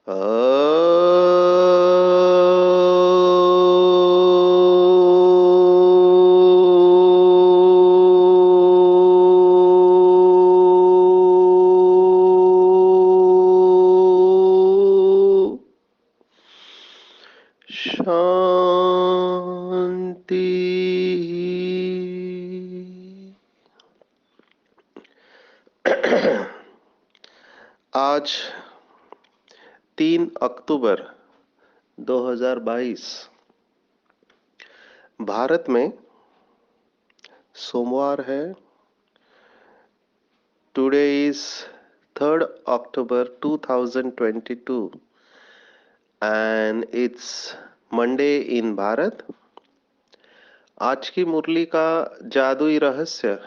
शांति। आज 3 अक्टूबर 2022 भारत में सोमवार है। Today is 3 October 2022 and it's Monday in Bharat. आज की मुरली का जादुई रहस्य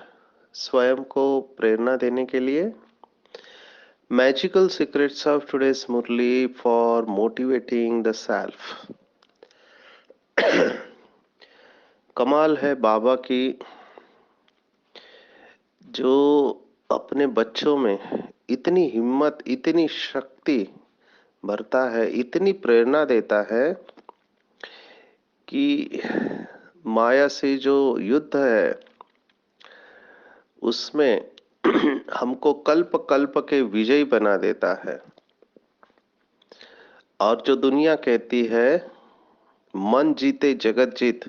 स्वयं को प्रेरणा देने के लिए magical secrets of today's Murli for motivating the self. कमाल है बाबा की, जो अपने बच्चों में इतनी हिम्मत, इतनी शक्ति भरता है, इतनी प्रेरणा देता है कि माया से जो युद्ध है उसमें हमको कल्प कल्प के विजयी बना देता है। और जो दुनिया कहती है मन जीते जगत जीत,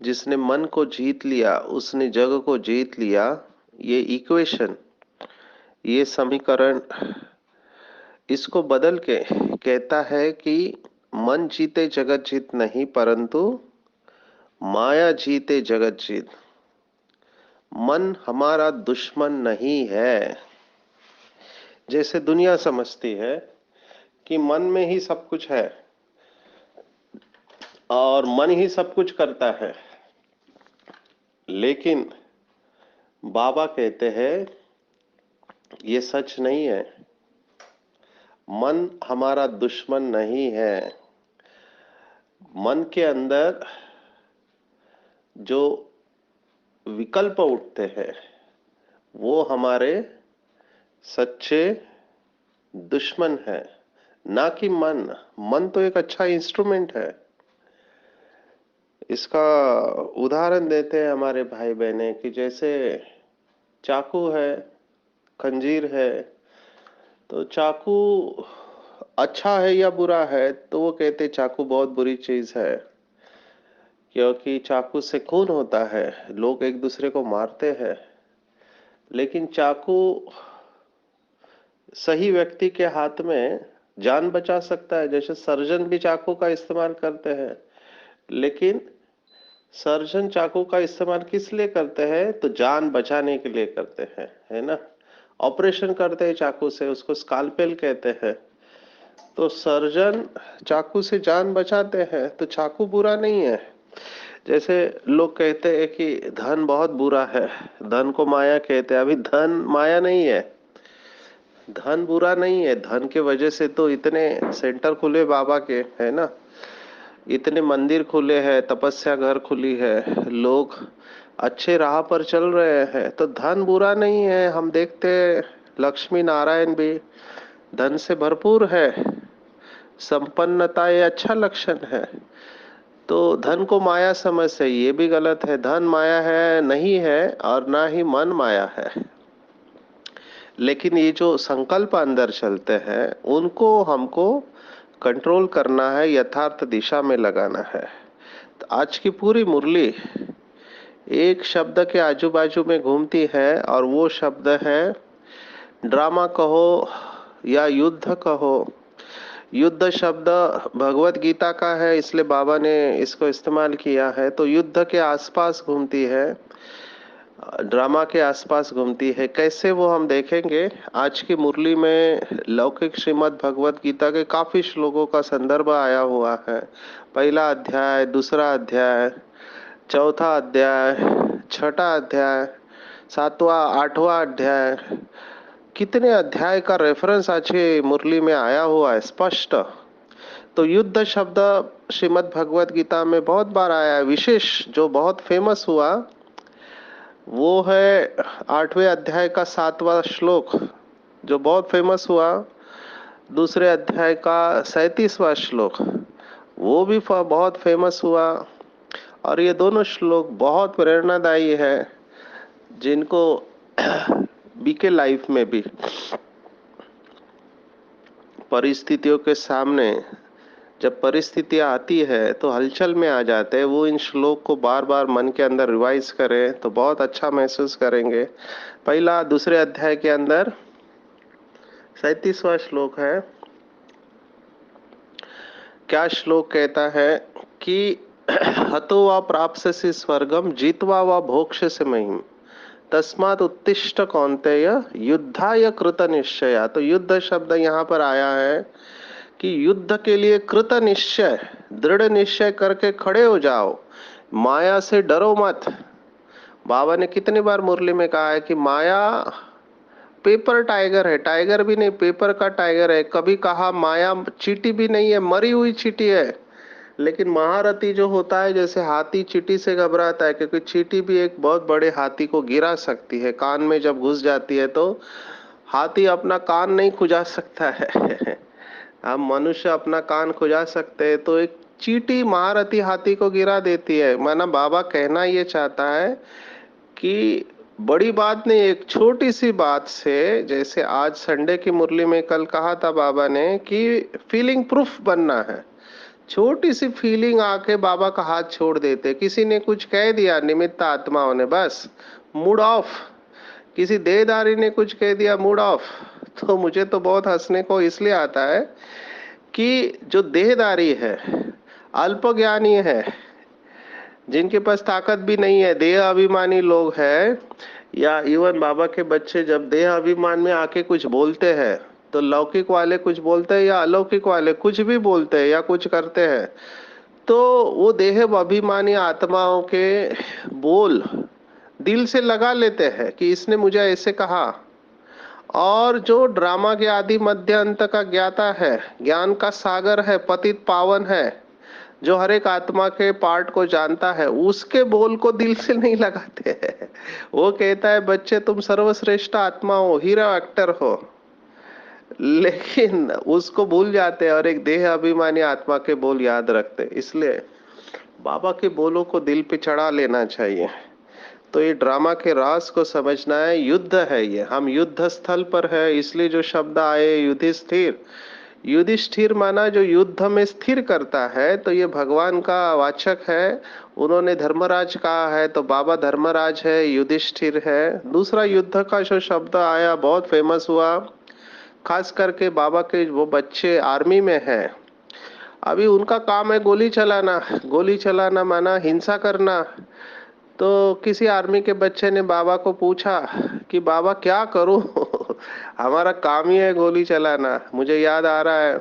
जिसने मन को जीत लिया उसने जग को जीत लिया, ये इक्वेशन, ये समीकरण इसको बदल के कहता है कि मन जीते जगत जीत नहीं, परंतु माया जीते जगत जीत। मन हमारा दुश्मन नहीं है, जैसे दुनिया समझती है कि मन में ही सब कुछ है और मन ही सब कुछ करता है। लेकिन बाबा कहते हैं ये सच नहीं है। मन हमारा दुश्मन नहीं है। मन के अंदर जो विकल्प उठते हैं वो हमारे सच्चे दुश्मन है, ना कि मन। मन तो एक अच्छा इंस्ट्रूमेंट है। इसका उदाहरण देते हैं हमारे भाई बहने कि जैसे चाकू है, खंजीर है, तो चाकू अच्छा है या बुरा है, तो वो कहते चाकू बहुत बुरी चीज है, क्योंकि चाकू से खून होता है, लोग एक दूसरे को मारते हैं। लेकिन चाकू सही व्यक्ति के हाथ में जान बचा सकता है। जैसे सर्जन भी चाकू का इस्तेमाल करते हैं, लेकिन सर्जन चाकू का इस्तेमाल किस लिए करते हैं? तो जान बचाने के लिए करते हैं, है ना। ऑपरेशन करते हैं चाकू से, उसको स्कालपेल कहते हैं। तो सर्जन चाकू से जान बचाते हैं, तो चाकू बुरा नहीं है। जैसे लोग कहते हैं कि धन बहुत बुरा है, धन को माया कहते हैं। अभी धन माया नहीं है, धन बुरा नहीं है। धन के वजह से तो इतने सेंटर खुले बाबा के, है ना, इतने मंदिर खुले हैं, तपस्या घर खुली है, लोग अच्छे राह पर चल रहे हैं। तो धन बुरा नहीं है। हम देखते लक्ष्मी नारायण भी धन से भरपूर है, संपन्नता ये अच्छा लक्षण है। तो धन को माया समझ से ये भी गलत है। धन माया है नहीं है, और ना ही मन माया है। लेकिन ये जो संकल्प अंदर चलते हैं उनको हमको कंट्रोल करना है, यथार्थ दिशा में लगाना है। तो आज की पूरी मुरली एक शब्द के आजू बाजू में घूमती है, और वो शब्द है ड्रामा कहो या युद्ध कहो। युद्ध शब्द भगवत गीता का है, इसलिए बाबा ने इसको इस्तेमाल किया है। तो युद्ध के आसपास घूमती है, ड्रामा के आसपास घूमती है। कैसे, वो हम देखेंगे। आज की मुरली में लौकिक श्रीमद् भगवत गीता के काफी श्लोकों का संदर्भ आया हुआ है। पहला अध्याय, दूसरा अध्याय, चौथा अध्याय, छठा अध्याय, सातवां, आठवां अध्याय, कितने अध्याय का रेफरेंस आज की मुरली में आया हुआ है स्पष्ट। तो युद्ध शब्द श्रीमद् भगवत गीता में बहुत बार आया है। विशेष जो बहुत फेमस हुआ वो है 8वें अध्याय का 7वां श्लोक, जो बहुत फेमस हुआ। दूसरे अध्याय का 37वां श्लोक, वो भी बहुत फेमस हुआ। और ये दोनों श्लोक बहुत प्रेरणादायी है, जिनको बीके लाइफ में भी परिस्थितियों के सामने जब परिस्थितियां आती है तो हलचल में आ जाते हैं, वो इन श्लोक को बार बार मन के अंदर रिवाइज करें तो बहुत अच्छा महसूस करेंगे। पहला दूसरे अध्याय के अंदर 37वां श्लोक है। क्या श्लोक कहता है कि हतो वा प्राप्स्यसि स्वर्गम जित्वा वा भोक्ष्यसि महीम तस्मात् उत्तिष्ठ कौन्तेय युद्धाय कृत निश्चया। तो युद्ध शब्द यहाँ पर आया है कि युद्ध के लिए कृत निश्चय, दृढ़ निश्चय करके खड़े हो जाओ, माया से डरो मत। बाबा ने कितनी बार मुरली में कहा है कि माया पेपर टाइगर है, टाइगर भी नहीं, पेपर का टाइगर है। कभी कहा माया चींटी भी नहीं है, मरी हुई चींटी है। लेकिन महारथी जो होता है, जैसे हाथी चींटी से घबराता है, क्योंकि चींटी भी एक बहुत बड़े हाथी को गिरा सकती है। कान में जब घुस जाती है तो हाथी अपना कान नहीं खुजा सकता है। हम मनुष्य अपना कान खुजा सकते हैं, तो एक चींटी महारथी हाथी को गिरा देती है। माना बाबा कहना ये चाहता है कि बड़ी बात नहीं, एक छोटी सी बात से, जैसे आज संडे की मुरली में कल कहा था बाबा ने कि फीलिंग प्रूफ बनना है। छोटी सी फीलिंग आके बाबा का हाथ छोड़ देते। किसी ने कुछ कह दिया, निमित्त आत्माओं ने, बस मूड ऑफ। किसी देहधारी ने कुछ कह दिया, मूड ऑफ। तो मुझे तो बहुत हंसने को इसलिए आता है कि जो देहधारी है, अल्पज्ञानी है, जिनके पास ताकत भी नहीं है, देह अभिमानी लोग हैं, या इवन बाबा के बच्चे जब देह अभिमान में आके कुछ बोलते हैं, तो लौकिक वाले कुछ बोलते हैं या अलौकिक वाले कुछ भी बोलते हैं या कुछ करते हैं, तो वो देह अभिमानी आत्माओं के बोल दिल से लगा लेते हैं कि इसने मुझे ऐसे कहा। और जो ड्रामा के आदि मध्य अंत का ज्ञाता है, ज्ञान का सागर है, पतित पावन है, जो हर एक आत्मा के पार्ट को जानता है, उसके बोल को दिल से नहीं लगाते हैं। वो कहता है बच्चे तुम सर्वश्रेष्ठ आत्मा हो, हीरो एक्टर हो, लेकिन उसको भूल जाते हैं और एक देह अभिमानी आत्मा के बोल याद रखते हैं। इसलिए बाबा के बोलों को दिल पे चढ़ा लेना चाहिए। तो ये ड्रामा के राज को समझना है। युद्ध है ये, हम युद्ध स्थल पर है, इसलिए जो शब्द आए युधिष्ठिर, युधिष्ठिर माना जो युद्ध में स्थिर करता है, तो ये भगवान का वाचक है। उन्होंने धर्मराज कहा है, तो बाबा धर्मराज है, युधिष्ठिर है। दूसरा युद्ध का जो शब्द आया बहुत फेमस हुआ, खास करके बाबा के वो बच्चे आर्मी में हैं, अभी उनका काम है गोली चलाना। गोली चलाना माना हिंसा करना। तो किसी आर्मी के बच्चे ने बाबा को पूछा कि बाबा क्या करूं? हमारा काम ही है गोली चलाना। मुझे याद आ रहा है,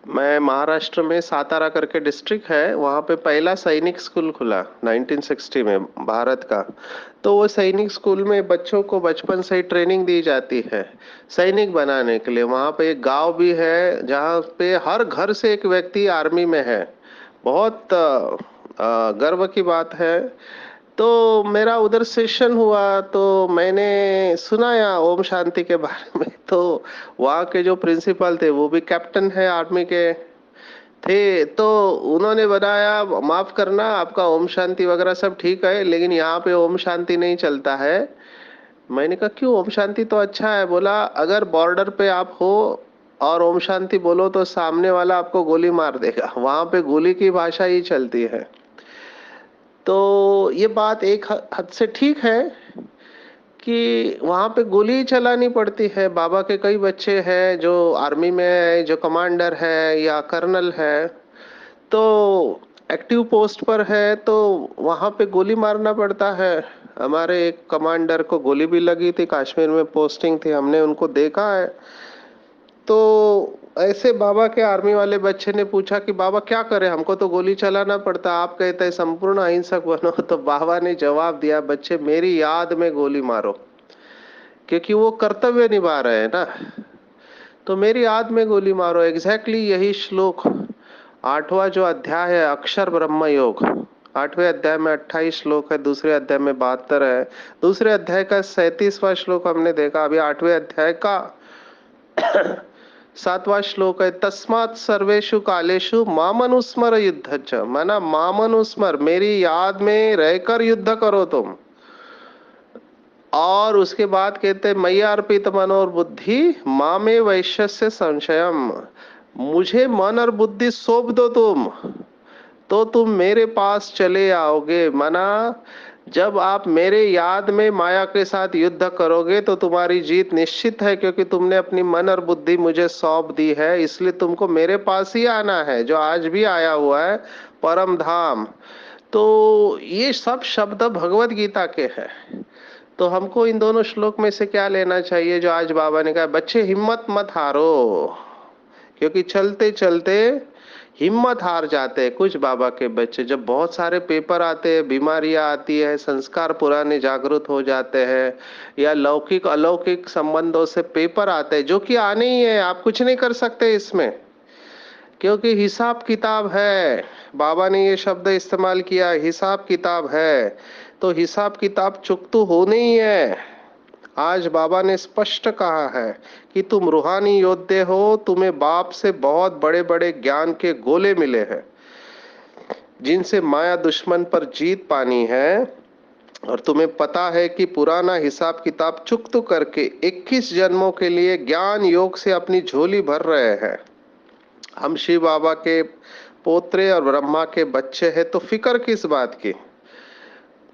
मैं महाराष्ट्र में सातारा करके डिस्ट्रिक्ट है, वहां पे पहला सैनिक स्कूल खुला 1960 में भारत का। तो वो सैनिक स्कूल में बच्चों को बचपन से ही ट्रेनिंग दी जाती है सैनिक बनाने के लिए। वहां पे एक गांव भी है जहाँ पे हर घर से एक व्यक्ति आर्मी में है। बहुत गर्व की बात है। तो मेरा उधर सेशन हुआ, तो मैंने सुना यहाँ ओम शांति के बारे में। तो वहाँ के जो प्रिंसिपल थे वो भी कैप्टन है आर्मी के थे। तो उन्होंने बताया माफ करना, आपका ओम शांति वगैरह सब ठीक है, लेकिन यहाँ पे ओम शांति नहीं चलता है। मैंने कहा क्यों? ओम शांति तो अच्छा है। बोला अगर बॉर्डर पे आप हो और ओम शांति बोलो तो सामने वाला आपको गोली मार देगा, वहां पे गोली की भाषा ही चलती है। तो ये बात एक हद से ठीक है कि वहां पे गोली चलानी पड़ती है। बाबा के कई बच्चे हैं जो आर्मी में है, जो कमांडर है या कर्नल है, तो एक्टिव पोस्ट पर है, तो वहां पे गोली मारना पड़ता है। हमारे एक कमांडर को गोली भी लगी थी, कश्मीर में पोस्टिंग थी, हमने उनको देखा है। तो ऐसे बाबा के आर्मी वाले बच्चे ने पूछा कि बाबा क्या करें, हमको तो गोली चलाना पड़ता, आप कहते हैं संपूर्ण अहिंसक बनो। तो बाबा ने जवाब दिया, बच्चे मेरी याद में गोली मारो, क्योंकि वो कर्तव्य निभा रहे हैं ना। तो मेरी याद में गोली मारो। एग्जैक्टली यही श्लोक 8वां जो अध्याय है अक्षर ब्रह्म योग, 8वें अध्याय में 28 श्लोक है, दूसरे अध्याय में 72 है। दूसरे अध्याय का 37वां श्लोक हमने देखा, अभी 8वें अध्याय का 7वां श्लोक है, तस्मात् सर्वेषु कालेषु मामनुस्मर युद्धच्च, माना मामनुस्मर, मेरी याद में रहकर युद्ध करो तुम। और उसके बाद कहते हैं मय्या अर्पित मन और बुद्धि मामे वैश्यस्य संशयम, मुझे मन और बुद्धि सौंप दो तुम, तो तुम मेरे पास चले आओगे। माना जब आप मेरे याद में माया के साथ युद्ध करोगे तो तुम्हारी जीत निश्चित है, क्योंकि तुमने अपनी मन और बुद्धि मुझे सौंप दी है, इसलिए तुमको मेरे पास ही आना है, जो आज भी आया हुआ है परम धाम। तो ये सब शब्द भगवत गीता के हैं। तो हमको इन दोनों श्लोक में से क्या लेना चाहिए, जो आज बाबा ने कहा, बच्चे हिम्मत मत हारो, क्योंकि चलते चलते हिम्मत हार जाते हैं कुछ बाबा के बच्चे। जब बहुत सारे पेपर आते हैं, बीमारियां आती है, संस्कार पुराने जागृत हो जाते हैं, या लौकिक अलौकिक संबंधों से पेपर आते हैं, जो कि आने ही है, आप कुछ नहीं कर सकते इसमें, क्योंकि हिसाब किताब है। बाबा ने ये शब्द इस्तेमाल किया, हिसाब किताब है, तो हिसाब किताब चुक तो होनी ही है। आज बाबा ने स्पष्ट कहा है कि तुम रूहानी योद्धे हो, तुम्हें बाप से बहुत बड़े बड़े ज्ञान के गोले मिले हैं, जिनसे माया दुश्मन पर जीत पानी है, और तुम्हें पता है कि पुराना हिसाब किताब चुकता करके 21 जन्मों के लिए ज्ञान योग से अपनी झोली भर रहे हैं। हम शिव बाबा के पोत्रे और ब्रह्मा के बच्चे हैं, तो फिक्र किस बात की।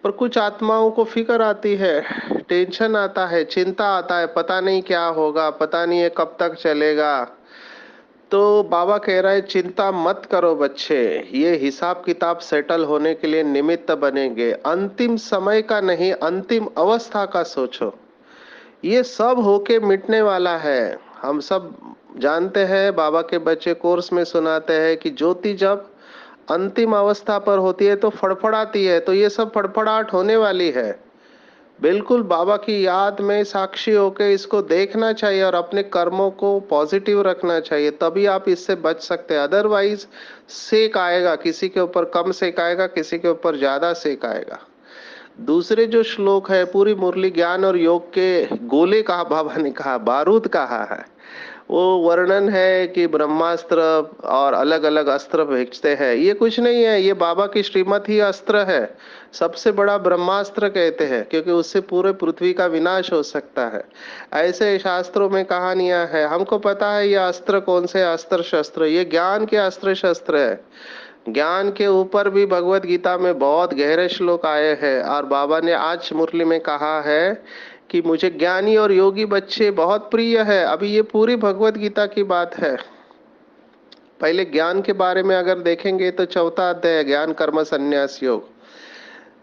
पर कुछ आत्माओं को फिक्र आती है, टेंशन आता है, चिंता आता है, पता नहीं क्या होगा, पता नहीं ये कब तक चलेगा। तो बाबा कह रहा है चिंता मत करो बच्चे, ये हिसाब किताब सेटल होने के लिए निमित्त बनेंगे। अंतिम समय का नहीं, अंतिम अवस्था का सोचो, ये सब होके मिटने वाला है। हम सब जानते हैं, बाबा के बच्चे कोर्स में सुनाते हैं कि ज्योति जब अंतिम अवस्था पर होती है तो फड़फड़ाती है, तो ये सब फड़फड़ाहट होने वाली है। बिल्कुल बाबा की याद में साक्षी होके इसको देखना चाहिए और अपने कर्मों को पॉजिटिव रखना चाहिए, तभी आप इससे बच सकते हैं। अदरवाइज सेक आएगा, किसी के ऊपर कम सेक आएगा, किसी के ऊपर ज्यादा सेक आएगा। दूसरे जो श्लोक है, पूरी मुरली ज्ञान और योग के गोले कहा, बाबा ने कहा बारूद कहा है, वो वर्णन है कि ब्रह्मास्त्र और अलग अलग अस्त्र भेजते हैं। ये कुछ नहीं है, ये बाबा की श्रीमत ही अस्त्र है। सबसे बड़ा ब्रह्मास्त्र कहते हैं, क्योंकि उससे पूरे पृथ्वी का विनाश हो सकता है। ऐसे शास्त्रों में कहानियां है, हमको पता है ये अस्त्र कौन से अस्त्र शस्त्र, ये ज्ञान के अस्त्र शस्त्र है। ज्ञान के ऊपर भी भगवत गीता में बहुत गहरे श्लोक आए हैं, और बाबा ने आज मुरली में कहा है कि मुझे ज्ञानी और योगी बच्चे बहुत प्रिय है। अभी ये पूरी भगवत गीता की बात है। पहले ज्ञान के बारे में अगर देखेंगे तो 4वां अध्याय ज्ञान कर्म संन्यास योग।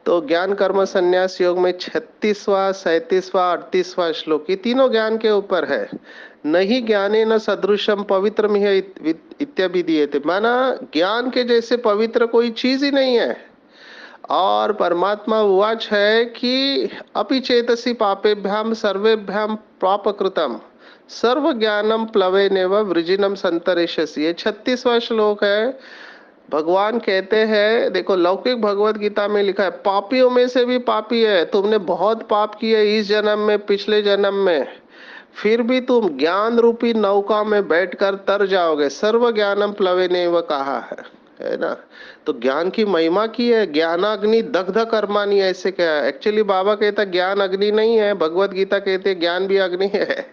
तो ज्ञान कर्म संन्यास योग में 36वां, 37वां, 38वां श्लोक, ये तीनों ज्ञान के ऊपर है। नहीं ज्ञाने न सदृशम पवित्र इत्यभिधीयते, माना ज्ञान के जैसे पवित्र कोई चीज ही नहीं है। और परमात्मा उवाच है कि अपि चेतसि पापेभ्याम सर्वेभ्याम पापकृतम सर्व ज्ञानम प्लवेनेव वृजिनम संतरिष्यसि, ये 36वां श्लोक है। भगवान कहते हैं, देखो लौकिक भगवत गीता में लिखा है पापियों में से भी पापी है, तुमने बहुत पाप किए इस जन्म में, पिछले जन्म में, फिर भी तुम ज्ञान रूपी नौका में बैठकर तर जाओगे। सर्व ज्ञानम प्लवेनेव कहा है ना। तो ज्ञान की महिमा की है, ज्ञानाग्नि दग्ध कर्माणि, ऐसे क्या है। एक्चुअली बाबा कहता ज्ञान अग्नि नहीं है, भगवत गीता कहते ज्ञान भी अग्नि है।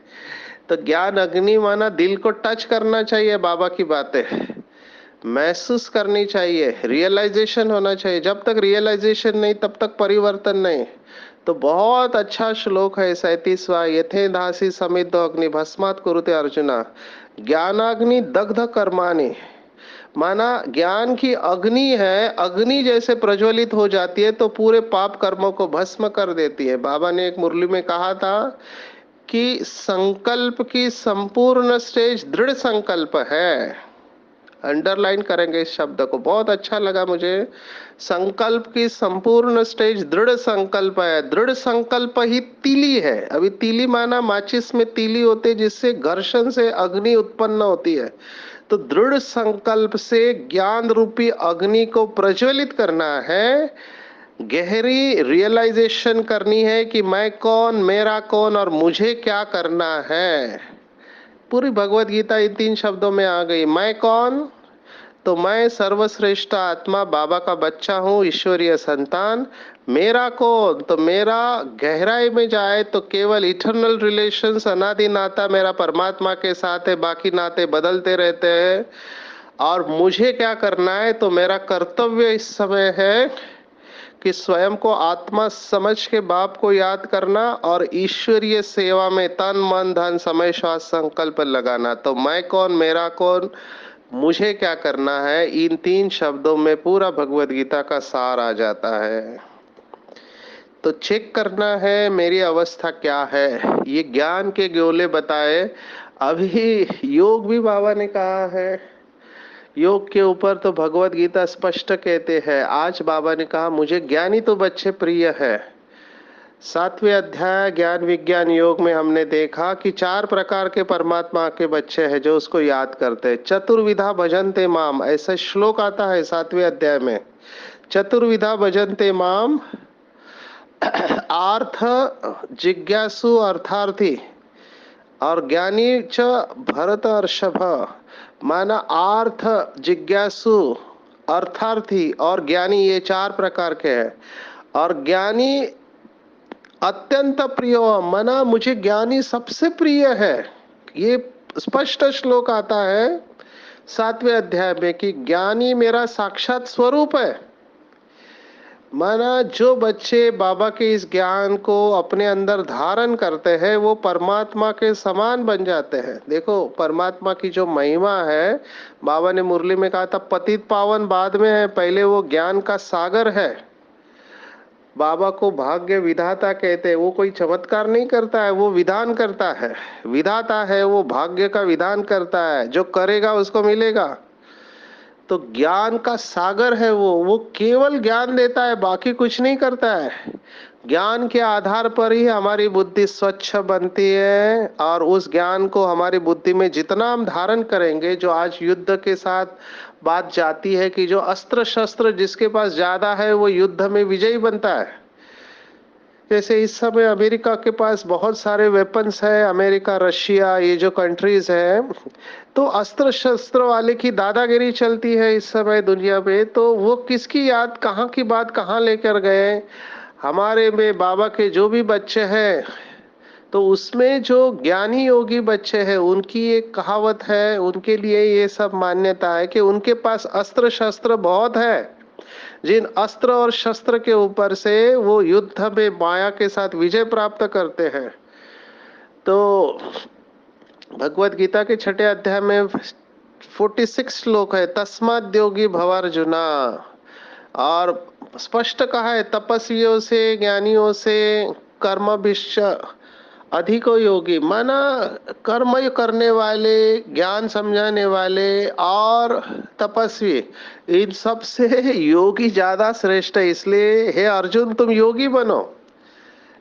तो ज्ञान अग्नि माना दिल को टच करना चाहिए, बाबा की बातें महसूस करनी चाहिए, रियलाइजेशन होना चाहिए। जब तक रियलाइजेशन नहीं तब तक परिवर्तन नहीं। तो बहुत अच्छा श्लोक है 37वां, यथे दासी समित अग्नि भस्मात कुरुते अर्जुना, ज्ञानाग्नि दग्ध कर्माणि, माना ज्ञान की अग्नि है, अग्नि जैसे प्रज्वलित हो जाती है तो पूरे पाप कर्मों को भस्म कर देती है। बाबा ने एक मुरली में कहा था कि संकल्प की संपूर्ण स्टेज दृढ़ संकल्प है। अंडरलाइन करेंगे इस शब्द को, बहुत अच्छा लगा मुझे। संकल्प की संपूर्ण स्टेज दृढ़ संकल्प है। दृढ़ संकल्प ही तीली है। अभी तीली माना माचिस में तीली होती है, जिससे घर्षण से अग्नि उत्पन्न होती है। तो दृढ़ संकल्प से ज्ञान रूपी अग्नि को प्रज्वलित करना है, गहरी रियलाइजेशन करनी है कि मैं कौन, मेरा कौन और मुझे क्या करना है। पूरी भगवत गीता इन 3 शब्दों में आ गई। मैं कौन? तो मैं सर्वश्रेष्ठ आत्मा बाबा का बच्चा हूँ, ईश्वरीय संतान। मेरा कौन? तो मेरा गहराई में जाए तो केवल इटर्नल रिलेशंस, अनादि नाता मेरा परमात्मा के साथ है, बाकी नाते बदलते रहते हैं। और मुझे क्या करना है? तो मेरा कर्तव्य इस समय है कि स्वयं को आत्मा समझ के बाप को याद करना और ईश्वरीय सेवा में तन मन धन समय श्वास संकल्प लगाना। तो मैं कौन, मेरा कौन, मुझे क्या करना है, इन 3 शब्दों में पूरा भगवत गीता का सार आ जाता है। तो चेक करना है मेरी अवस्था क्या है। ये ज्ञान के गोले बताए। अभी योग भी बाबा ने कहा है, योग के ऊपर तो भगवत गीता स्पष्ट कहते हैं। आज बाबा ने कहा मुझे ज्ञानी तो बच्चे प्रिय है। 7वें अध्याय ज्ञान विज्ञान योग में हमने देखा कि 4 प्रकार के परमात्मा के बच्चे हैं जो उसको याद करते हैं। चतुर्विधा भजन्ते माम, ऐसा श्लोक आता है 7वें अध्याय में। चतुर्विधा भजन्ते माम, आर्थ जिज्ञासु अर्थार्थी और ज्ञानी च भरत अर्षभ। माना आर्थ जिज्ञासु अर्थार्थी और ज्ञानी, ये 4 प्रकार के हैं। और ज्ञानी अत्यंत प्रिय, मना मुझे ज्ञानी सबसे प्रिय है। ये स्पष्ट श्लोक आता है 7वें अध्याय में कि ज्ञानी मेरा साक्षात स्वरूप है। माना जो बच्चे बाबा के इस ज्ञान को अपने अंदर धारण करते हैं वो परमात्मा के समान बन जाते हैं। देखो परमात्मा की जो महिमा है, बाबा ने मुरली में कहा था पतित पावन बाद में है, पहले वो ज्ञान का सागर है। बाबा को भाग्य विधाता कहते हैं। वो कोई चमत्कार नहीं करता है, वो विधान करता है। विधाता है, वो भाग्य का विधान करता है, जो करेगा उसको मिलेगा। तो ज्ञान का सागर है वो केवल ज्ञान देता है, बाकी कुछ नहीं करता है। ज्ञान के आधार पर ही हमारी बुद्धि स्वच्छ बनती है और उस ज्ञान को हमारी बुद्धि में जितना हम धारण करेंगे, जो आज युद्ध के साथ बात जाती है कि जो अस्त्र शस्त्र जिसके पास ज्यादा है वो युद्ध में विजयी बनता है। जैसे इस समय अमेरिका के पास बहुत सारे वेपन्स है, अमेरिका रशिया ये जो कंट्रीज है, तो अस्त्र शस्त्र वाले की दादागिरी चलती है इस समय दुनिया में। तो वो किसकी याद, कहाँ की बात कहाँ लेकर गए। हमारे में बाबा के जो भी बच्चे हैं, तो उसमें जो ज्ञानी योगी बच्चे हैं उनकी एक कहावत है, उनके लिए ये सब मान्यता है कि उनके पास अस्त्र शस्त्र बहुत है। जिन अस्त्र और शस्त्र के ऊपर से वो युद्ध में माया के साथ विजय प्राप्त करते हैं। तो भगवत गीता के 6ठे अध्याय में 46 श्लोक है, तस्माद् योगी भव अर्जुना। और स्पष्ट कहा है तपस्वियों से, ज्ञानियों से, कर्मभिश्च अधिक योगी। माना कर्म करने वाले, ज्ञान समझाने वाले और तपस्वी, इन सब से योगी ज्यादा श्रेष्ठ है। इसलिए हे अर्जुन तुम योगी बनो,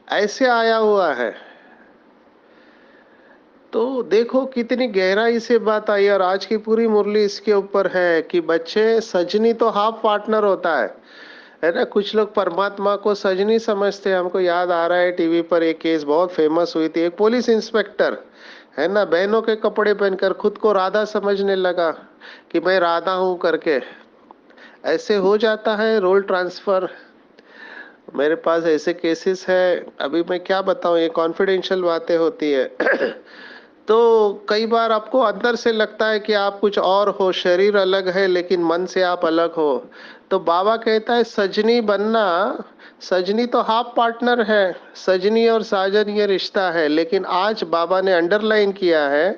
ऐसे आया हुआ है। तो देखो कितनी गहराई से बात आई। और आज की पूरी मुरली इसके ऊपर है कि बच्चे, सजनी तो हाफ पार्टनर होता है ना। कुछ लोग परमात्मा को सजनी समझते हैं। हमको याद आ रहा है टीवी पर एक केस बहुत फेमस हुई थी, एक पुलिस इंस्पेक्टर है ना, बहनों के कपड़े पहनकर खुद को राधा समझने लगा कि मैं राधा हूं करके। ऐसे हो जाता है रोल ट्रांसफर। मेरे पास ऐसे केसेस है, अभी मैं क्या बताऊं, ये कॉन्फिडेंशियल बातें होती है। तो कई बार आपको अंदर से लगता है कि आप कुछ और हो, शरीर अलग है लेकिन मन से आप अलग हो। तो बाबा कहता है सजनी बनना। सजनी तो हाफ पार्टनर है, सजनी और साजन ये रिश्ता है। लेकिन आज बाबा ने अंडरलाइन किया है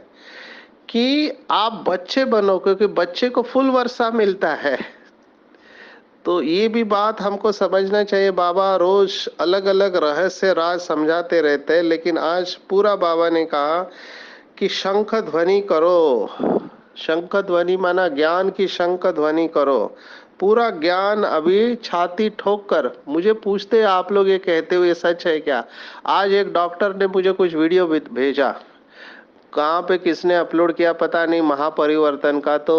कि आप बच्चे बनो, क्योंकि बच्चे को फुल वर्षा मिलता है। तो ये भी बात हमको समझना चाहिए। बाबा रोज अलग अलग रहस्य राज समझाते रहते हैं, लेकिन आज पूरा बाबा ने कहा कि शंख ध्वनि करो। शंख ध्वनि माना ज्ञान की शंख ध्वनि करो। पूरा ज्ञान अभी छाती ठोक कर मुझे पूछते आप लोग ये कहते हुए सच है क्या। आज एक डॉक्टर ने मुझे कुछ वीडियो भेजा, कहाँ पे किसने अपलोड किया पता नहीं, महापरिवर्तन का। तो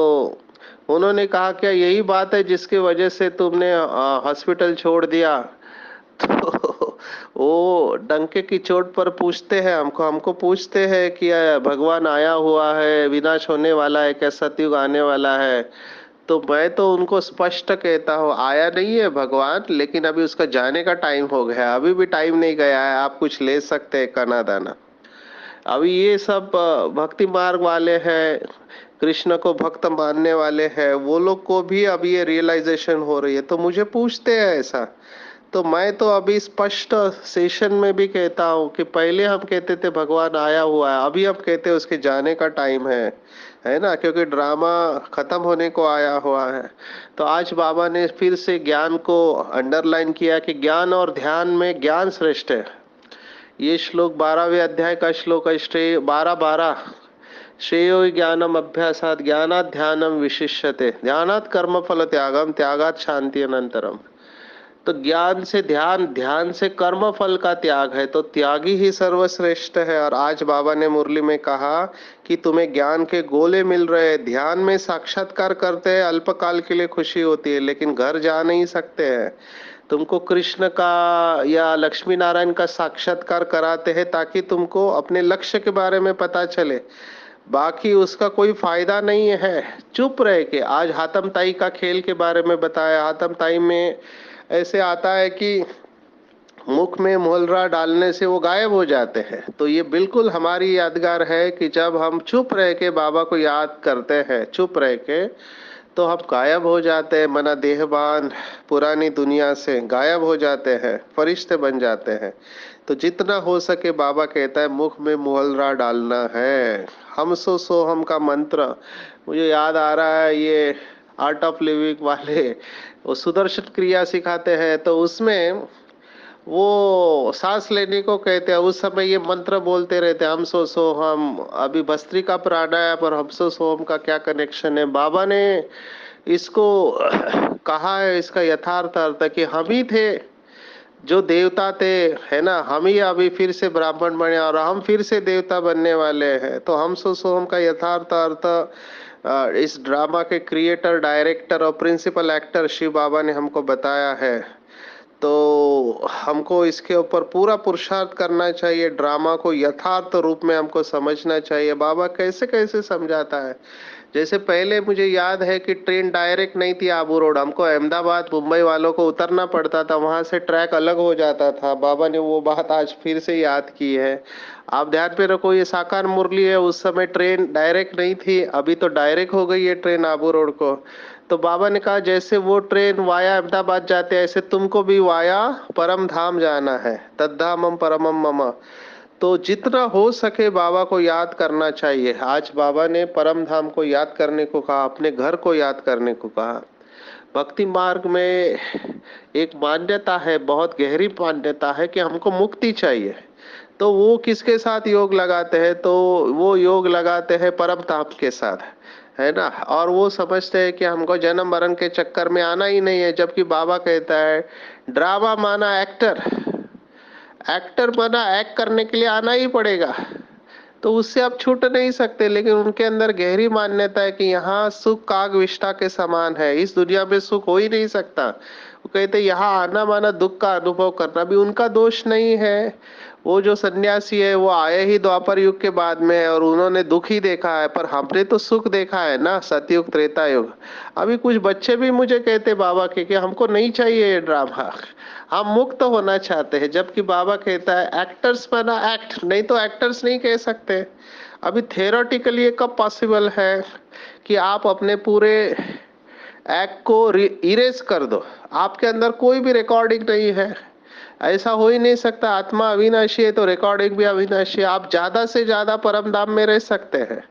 उन्होंने कहा क्या यही बात है जिसकी वजह से तुमने हॉस्पिटल छोड़ दिया। तो वो डंके की चोट पर पूछते हैं हमको हमको पूछते हैं कि भगवान आया हुआ है, विनाश होने वाला है क्या, सतयुग आने वाला है? तो मैं तो उनको स्पष्ट कहता हूँ, आया नहीं है भगवान, लेकिन अभी उसका जाने का टाइम हो गया है, अभी भी टाइम नहीं गया है, आप कुछ ले सकते हैं कना दाना। अभी ये सब भक्ति मार्ग वाले हैं, कृष्ण को भक्त मानने वाले हैं, वो लोग को भी अभी ये रियलाइजेशन हो रही है, तो मुझे पूछते हैं ऐसा। तो मैं तो अभी स्पष्ट सेशन में भी कहता हूँ कि पहले हम कहते थे भगवान आया हुआ है, अभी हम कहते हैं उसके जाने का टाइम है ना, क्योंकि ड्रामा खत्म होने को आया हुआ है। तो आज बाबा ने फिर से ज्ञान को अंडरलाइन किया कि ज्ञान और ध्यान में ज्ञान श्रेष्ठ है। ये श्लोक 12वें अध्याय का श्लोक है, श्रेय 12:12। श्रेयो ज्ञानम अभ्यासात ज्ञानात ध्यानम विशिष्यते ध्यानात कर्म फल त्यागम त्यागात शांति अनंतरम। तो ज्ञान से ध्यान, ध्यान से कर्म फल का त्याग है, तो त्यागी ही सर्वश्रेष्ठ है। और आज बाबा ने मुरली में कहा कि तुम्हें ज्ञान के गोले मिल रहे हैं, ध्यान में साक्षात्कार करते हैं, अल्पकाल के लिए खुशी होती है, लेकिन घर जा नहीं सकते हैं। तुमको कृष्ण का या लक्ष्मी नारायण का साक्षात्कार कराते हैं ताकि तुमको अपने लक्ष्य के बारे में पता चले, बाकी उसका कोई फायदा नहीं है चुप रह के। आज हातम ताई का खेल के बारे में बताया। हातम ताई में ऐसे आता है कि मुख में मोलरा डालने से वो गायब हो जाते हैं। तो ये बिल्कुल हमारी यादगार है कि जब हम चुप रह के बाबा को याद करते हैं, चुप रह के, तो हम गायब हो जाते हैं, मना देहबान पुरानी दुनिया से गायब हो जाते हैं, फरिश्ते बन जाते हैं। तो जितना हो सके बाबा कहता है मुख में मोहलरा डालना है। हम सो हम का मंत्र मुझे याद आ रहा है, ये आर्ट ऑफ लिविंग वाले वो सुदर्शन क्रिया सिखाते हैं, तो उसमें वो सांस लेने को कहते हैं, उस समय ये मंत्र बोलते रहते हैं, हम सो हम। अभी भस्त्रिका प्राणायाम और हम सो हम का क्या कनेक्शन है? बाबा ने इसको कहा है, इसका यथार्थ अर्थ है कि हम ही थे जो देवता थे, है ना, हम ही अभी फिर से ब्राह्मण बने और हम फिर से देवता बनने वाले हैं। तो हम सो हम का यथार्थ अर्थ इस ड्रामा के क्रिएटर, डायरेक्टर और प्रिंसिपल एक्टर शिव बाबा ने हमको बताया है। तो हमको इसके ऊपर पूरा पुरुषार्थ करना चाहिए, ड्रामा को यथार्थ रूप में हमको समझना चाहिए। बाबा कैसे कैसे समझाता है। जैसे पहले मुझे याद है कि ट्रेन डायरेक्ट नहीं थी आबू रोड, हमको अहमदाबाद मुंबई वालों को उतरना पड़ता था, वहां से ट्रैक अलग हो जाता था। बाबा ने वो बात आज फिर से याद की है। आप ध्यान पे रखो, ये साकार मुरली है, उस समय ट्रेन डायरेक्ट नहीं थी, अभी तो डायरेक्ट हो गई है ट्रेन आबू रोड को। तो बाबा ने कहा जैसे वो ट्रेन वाया अहमदाबाद जाते हैं, ऐसे तुमको भी वाया परम धाम जाना है, तद्धामम परमम मम। तो जितना हो सके बाबा को याद करना चाहिए। आज बाबा ने परम धाम को याद करने को कहा, अपने घर को याद करने को कहा। भक्ति मार्ग में एक मान्यता है, बहुत गहरी मान्यता है कि हमको मुक्ति चाहिए। तो वो किसके साथ योग लगाते हैं? तो वो योग लगाते हैं परम धाम के साथ, है ना। और वो समझते हैं कि हमको जन्म मरण के चक्कर में आना ही नहीं है, जबकि बाबा कहता है ड्रामा माना एक्टर, एक्टर बना एक्ट करने के लिए आना ही पड़ेगा। तो उससे आप छूट नहीं सकते, लेकिन उनके अंदर गहरी मान्यता है कि यहाँ सुख काग विष्ठा के समान है, इस दुनिया में सुख हो ही नहीं सकता। वो कहते यहाँ आना माना दुख का अनुभव करना, भी उनका दोष नहीं है। वो जो सन्यासी है वो आए ही द्वापर युग के बाद में है और उन्होंने दुख ही देखा है, पर हमने तो सुख देखा है ना, सतयुग त्रेता युग। अभी कुछ बच्चे भी मुझे कहते बाबा के कि हमको नहीं चाहिए ये ड्रामा, हम मुक्त होना चाहते हैं। जबकि बाबा कहता है एक्टर्स बना एक्ट, नहीं तो एक्टर्स नहीं कह सकते। अभी थेरोटिकली ये कब पॉसिबल है कि आप अपने पूरे एक्ट को इरेज कर दो, आपके अंदर कोई भी रिकॉर्डिंग नहीं है, ऐसा हो ही नहीं सकता। आत्मा अविनाशी है तो रिकॉर्डिंग भी अविनाशी है। आप ज्यादा से ज्यादा परम धाम में रह सकते हैं,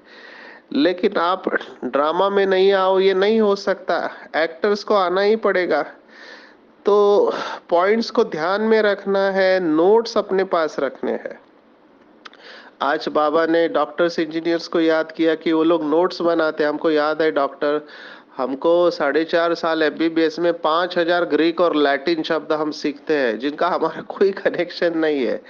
लेकिन आप ड्रामा में नहीं आओ, ये नहीं हो सकता। एक्टर्स को आना ही पड़ेगा। तो पॉइंट्स को ध्यान में रखना है, नोट्स अपने पास रखने हैं। आज बाबा ने डॉक्टर्स इंजीनियर्स को याद किया कि वो लोग नोट्स बनाते हैं। हमको याद है डॉक्टर, हमको 4.5 साल एमबीबीएस में 5,000 ग्रीक और लैटिन शब्द हम सीखते हैं, जिनका हमारा कोई कनेक्शन नहीं है।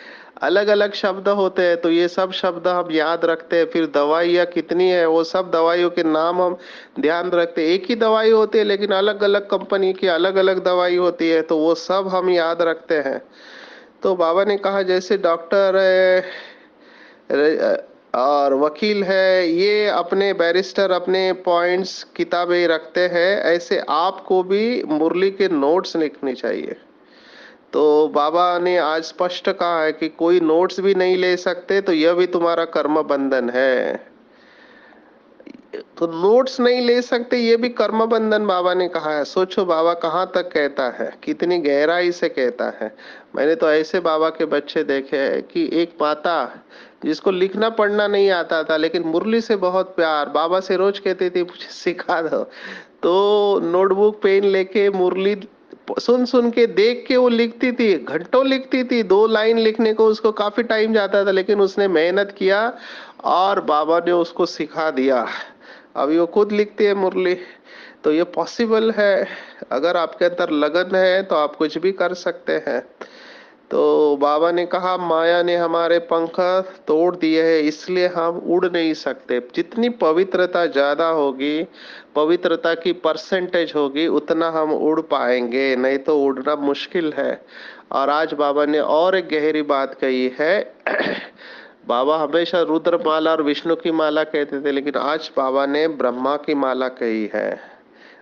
अलग अलग शब्द होते हैं, तो ये सब शब्द हम याद रखते हैं। फिर दवाइयाँ कितनी है, वो सब दवाइयों के नाम हम ध्यान रखते हैं। एक ही दवाई होती है लेकिन अलग अलग कंपनी की अलग अलग दवाई होती है, तो वो सब हम याद रखते हैं। तो बाबा ने कहा जैसे डॉक्टर और वकील है, ये अपने बैरिस्टर अपने पॉइंट्स किताबें रखते हैं, ऐसे आपको भी मुरली के नोट्स लिखने चाहिए। तो बाबा ने आज स्पष्ट कहा है कि कोई नोट्स भी नहीं ले सकते, तो यह भी तुम्हारा कर्म बंधन है। तो नोट्स नहीं ले सकते, ये भी कर्म बंधन बाबा ने कहा है। सोचो बाबा कहाँ तक कहता है, कितनी गहराई से कहता है। मैंने तो ऐसे बाबा के बच्चे देखे हैं कि एक माता जिसको लिखना पढ़ना नहीं आता था, लेकिन मुरली से बहुत प्यार, बाबा से रोज कहती थी मुझे सिखा दो। तो नोटबुक पेन लेके मुरली सुन सुन के देख के वो लिखती थी, घंटों लिखती थी। 2 लाइन लिखने को उसको काफी टाइम जाता था, लेकिन उसने मेहनत किया और बाबा ने उसको सिखा दिया। अभी वो खुद लिखती है मुरली। तो ये पॉसिबल है, अगर आपके अंदर लगन है तो आप कुछ भी कर सकते हैं। तो बाबा ने कहा माया ने हमारे पंख तोड़ दिए हैं, इसलिए हम उड़ नहीं सकते। जितनी पवित्रता ज्यादा होगी, पवित्रता की परसेंटेज होगी, उतना हम उड़ पाएंगे, नहीं तो उड़ना मुश्किल है। और आज बाबा ने और एक गहरी बात कही है। बाबा हमेशा रुद्र माला और विष्णु की माला कहते थे, लेकिन आज बाबा ने ब्रह्मा की माला कही है।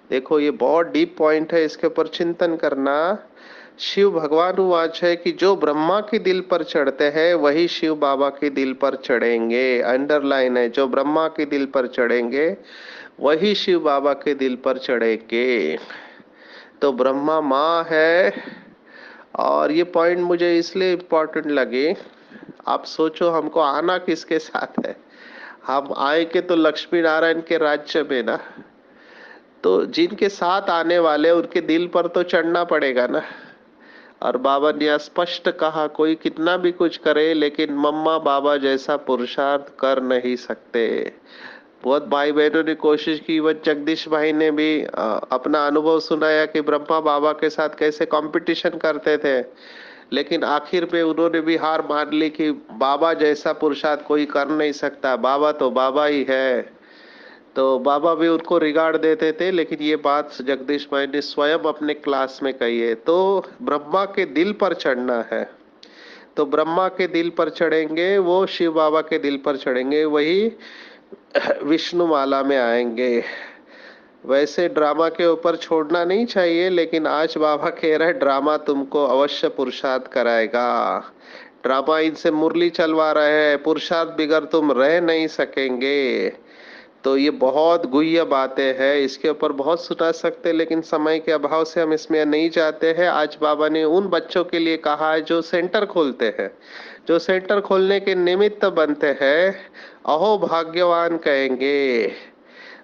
देखो ये बहुत डीप पॉइंट है, इसके ऊपर चिंतन करना। शिव भगवान उवाच है कि जो ब्रह्मा के दिल पर चढ़ते हैं वही शिव बाबा के दिल पर चढ़ेंगे। अंडरलाइन है, जो ब्रह्मा के दिल पर चढ़ेंगे वही शिव बाबा के दिल पर चढ़ेंगे। तो ब्रह्मा माँ है। और ये पॉइंट मुझे इसलिए इम्पोर्टेंट लगे, आप सोचो हमको आना किसके साथ है। हम आएंगे तो लक्ष्मी नारायण के राज्य में ना, तो जिनके साथ आने वाले उनके दिल पर तो चढ़ना पड़ेगा ना। और बाबा ने स्पष्ट कहा कोई कितना भी कुछ करे, लेकिन मम्मा बाबा जैसा पुरुषार्थ कर नहीं सकते। बहुत भाई बहनों ने कोशिश की, वह जगदीश भाई ने भी अपना अनुभव सुनाया कि ब्रह्मा बाबा के साथ कैसे कंपटीशन करते थे, लेकिन आखिर पे उन्होंने भी हार मान ली कि बाबा जैसा पुरुषार्थ कोई कर नहीं सकता, बाबा तो बाबा ही है। तो बाबा भी उनको रिगार्ड देते थे, लेकिन ये बात जगदीश भाई ने स्वयं अपने क्लास में कही है। तो ब्रह्मा के दिल पर चढ़ना है, तो ब्रह्मा के दिल पर चढ़ेंगे वो शिव बाबा के दिल पर चढ़ेंगे, वही विष्णु माला में आएंगे। वैसे ड्रामा के ऊपर छोड़ना नहीं चाहिए, लेकिन आज बाबा कह रहे हैं ड्रामा तुमको अवश्य पुरुषार्थ कराएगा। ड्रामा इनसे मुरली चलवा रहे हैं, पुरुषार्थ बिगर तुम रह नहीं सकेंगे। तो ये बहुत गुह्य बातें हैं, इसके ऊपर बहुत सुना सकते, लेकिन समय के अभाव से हम इसमें नहीं जाते हैं। आज बाबा ने उन बच्चों के लिए कहा है जो सेंटर खोलते हैं, जो सेंटर खोलने के निमित्त बनते हैं, अहो भाग्यवान कहेंगे।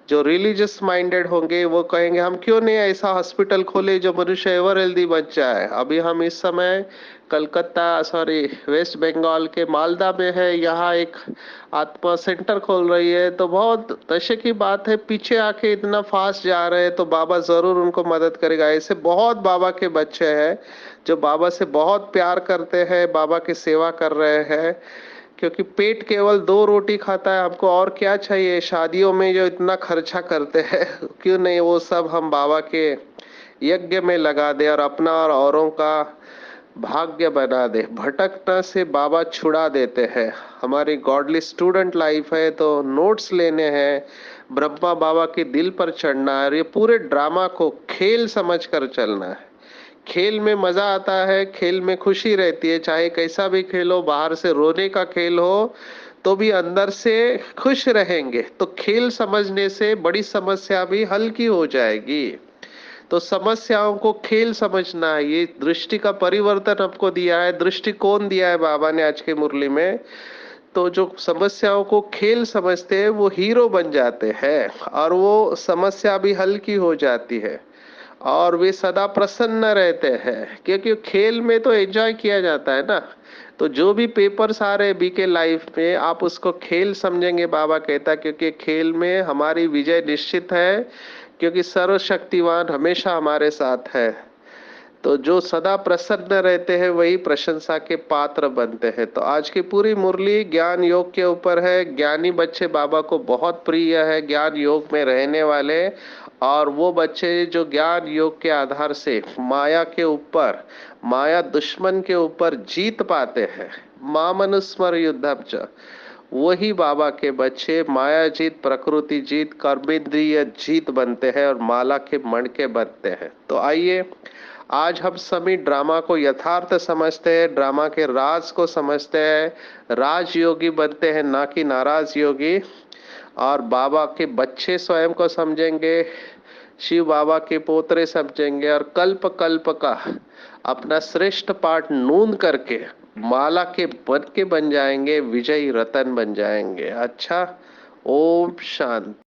जो रिलीजियस माइंडेड होंगे वो कहेंगे हम क्यों नहीं ऐसा हॉस्पिटल खोले जो मनुष्य एवर हेल्दी बच जाए। अभी हम इस समय कलकत्ता सॉरी वेस्ट बंगाल के मालदा में है, यहाँ एक आत्मा सेंटर खोल रही है। तो बहुत नशे की बात है, पीछे आके इतना फास्ट जा रहे हैं, तो बाबा जरूर उनको मदद करेगा। ऐसे बहुत बाबा के बच्चे हैं जो बाबा से बहुत प्यार करते हैं, बाबा की सेवा कर रहे हैं, क्योंकि पेट केवल 2 रोटी खाता है, हमको और क्या चाहिए। शादियों में जो इतना खर्चा करते हैं क्यों नहीं वो सब हम बाबा के यज्ञ में लगा दे और अपना और औरों का भाग्य बना दे। भटकना से बाबा छुड़ा देते हैं। हमारी गॉडली स्टूडेंट लाइफ है, तो नोट्स लेने हैं, ब्रह्मा बाबा के दिल पर चढ़ना है, और ये पूरे ड्रामा को खेल समझकर चलना है। खेल में मजा आता है, खेल में खुशी रहती है, चाहे कैसा भी खेल हो, बाहर से रोने का खेल हो तो भी अंदर से खुश रहेंगे। तो खेल समझने से बड़ी समस्या भी हल्की हो जाएगी। तो समस्याओं को खेल समझना है, ये दृष्टि का परिवर्तन आपको दिया है, दृष्टिकोण दिया है बाबा ने आज के मुरली में। तो जो समस्याओं को खेल समझते हैं वो हीरो बन जाते हैं, और वो समस्या भी हल्की हो जाती है, और वे सदा प्रसन्न रहते हैं, क्योंकि खेल में तो एंजॉय किया जाता है ना। तो जो भी पेपर्स आ रहे बीके लाइफ में आप उसको खेल समझेंगे, बाबा कहता, क्योंकि खेल में हमारी विजय निश्चित है, क्योंकि सर्वशक्तिवान हमेशा हमारे साथ है। तो जो सदा प्रसन्न रहते हैं वही प्रशंसा के पात्र बनते हैं। तो आज की पूरी मुरली ज्ञान योग के ऊपर है। ज्ञानी बच्चे बाबा को बहुत प्रिय है, ज्ञान योग में रहने वाले, और वो बच्चे जो ज्ञान योग के आधार से माया के ऊपर, माया दुश्मन के ऊपर जीत पाते हैं, मामनुस्मर युद्धम च, वही बाबा के बच्चे माया जीत, प्रकृति जीत, कर्मेंद्रिय जीत बनते हैं और माला के मणके बनते हैं। तो आइए आज हम सभी ड्रामा को यथार्थ समझते हैं, ड्रामा के राज को समझते हैं, राजयोगी बनते हैं ना कि नाराज योगी, और बाबा के बच्चे स्वयं को समझेंगे, शिव बाबा के पोतरे समझेंगे और कल्प कल्प का अपना श्रेष्ठ पाठ नूंद करके माला के बन जाएंगे, विजयी रतन बन जाएंगे। अच्छा, ओम शांति।